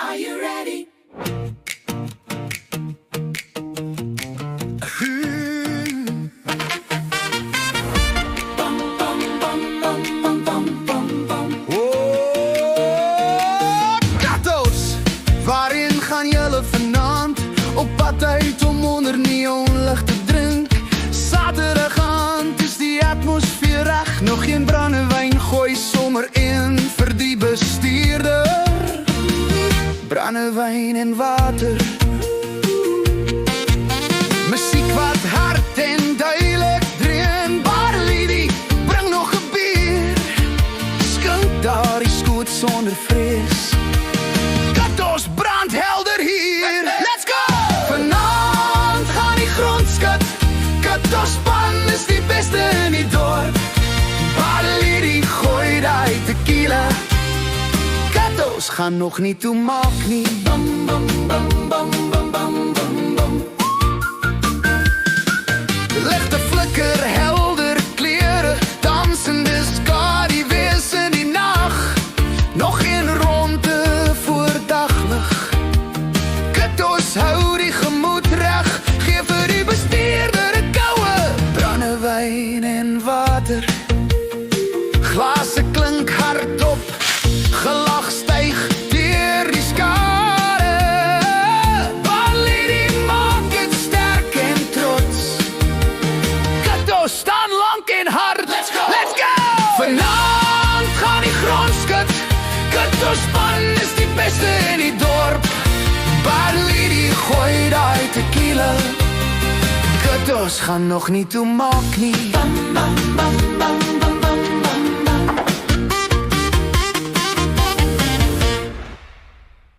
Are you ready? Waarin gaan jullie vanavond? Op pad uit om onder neonlicht te drinken. Zaterdagavond is die atmosfeer reg. Nog geen brandewijn, gooi sommer in vir die bestuurder. Brandewijn en water, muziek wat hard en duidelijk dreun. Barley, bring nog een bier. Skink daar die skoot sonder vrees. Kattos brand helder hier. Let's go! Vanavond gaan die grond skud. Kattospan is die beste in die dorp. Barley, die gooi die tequila. Kattos gaan nog niet toe maak nie. Bam, bam, bam, bam, bam, bam, bam, bam. Lichte flikker, helder kleren, dansende ska, die wees in die nacht. Nog een ronde voor daglig. Kattos hou die gemoed reg, geef vir die bestuurder 'n koue. Brandewijn en water, glase klink hardop, gelach styg deur die skare. Barley, die maak het sterk en trots. Kattos staan lank en hard. Let's go! Let's go! Vanavond gaan die grond skud. Kattospan is die beste in die dorp. Barley, die gooi die tequila. Kattos gaan nog niet toe maak nie. Bam, bam, bam, bam, bam.